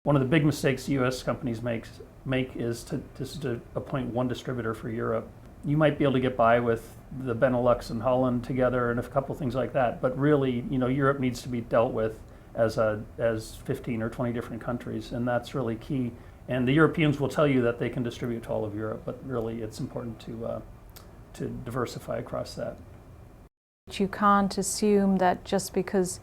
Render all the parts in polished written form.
One of the big mistakes U.S. companies make is to appoint one distributor for Europe. You might be able to get by with the Benelux and Holland together and a couple things like that, but really, Europe needs to be dealt with as 15 or 20 different countries, and that's really key. And the Europeans will tell you that they can distribute to all of Europe, but really it's important to diversify across that. You can't assume that just because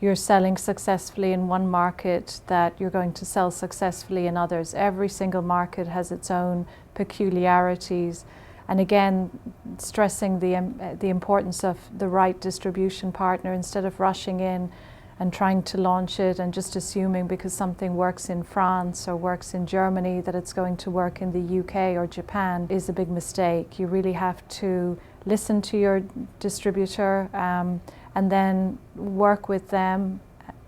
you're selling successfully in one market that you're going to sell successfully in others. Every single market has its own peculiarities. And again, stressing the importance of the right distribution partner instead of rushing in and trying to launch it and just assuming because something works in France or works in Germany that it's going to work in the UK or Japan is a big mistake. You really have to listen to your distributor and then work with them,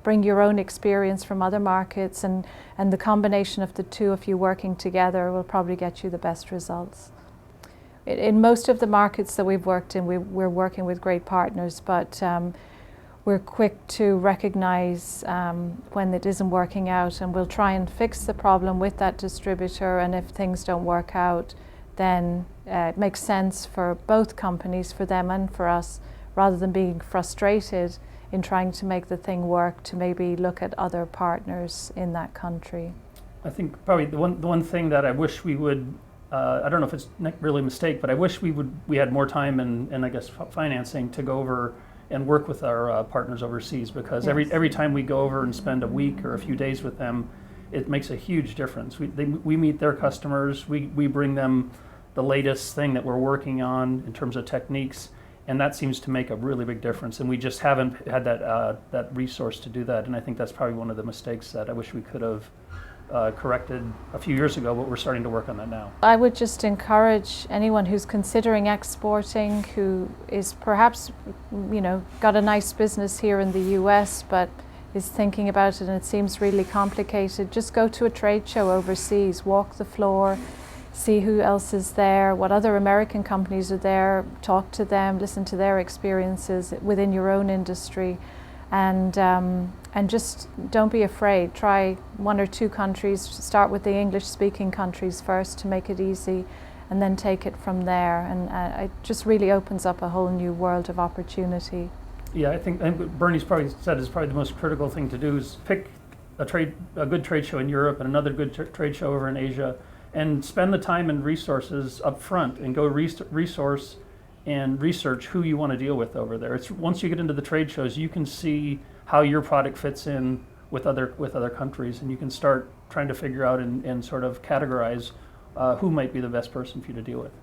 bring your own experience from other markets, and the combination of the two of you working together will probably get you the best results. In most of the markets that we've worked in, we're working with great partners, but we're quick to recognize when it isn't working out, and we'll try and fix the problem with that distributor, and if things don't work out, then it makes sense for both companies, for them and for us, rather than being frustrated in trying to make the thing work, to maybe look at other partners in that country. I think probably the one thing that I wish we would, I don't know if it's really a mistake, but I wish we had more time and I guess financing to go over and work with our partners overseas, because Yes. every time we go over and spend a week or a few days with them, it makes a huge difference. We meet their customers, we bring them the latest thing that we're working on in terms of techniques, and that seems to make a really big difference, and we just haven't had that resource to do that, and I think that's probably one of the mistakes that I wish we could have corrected a few years ago, but we're starting to work on that now. I would just encourage anyone who's considering exporting, who is perhaps, got a nice business here in the US, but is thinking about it and it seems really complicated, just go to a trade show overseas, walk the floor, see who else is there, what other American companies are there, talk to them, listen to their experiences within your own industry, and just don't be afraid. Try one or two countries, start with the English-speaking countries first to make it easy, and then take it from there, and it just really opens up a whole new world of opportunity. Yeah, I think what Bernie's probably said is probably the most critical thing to do is pick a good trade show in Europe and another good trade show over in Asia, and spend the time and resources up front and go resource and research who you want to deal with over there. It's once you get into the trade shows, you can see how your product fits in with other countries, and you can start trying to figure out and sort of categorize who might be the best person for you to deal with.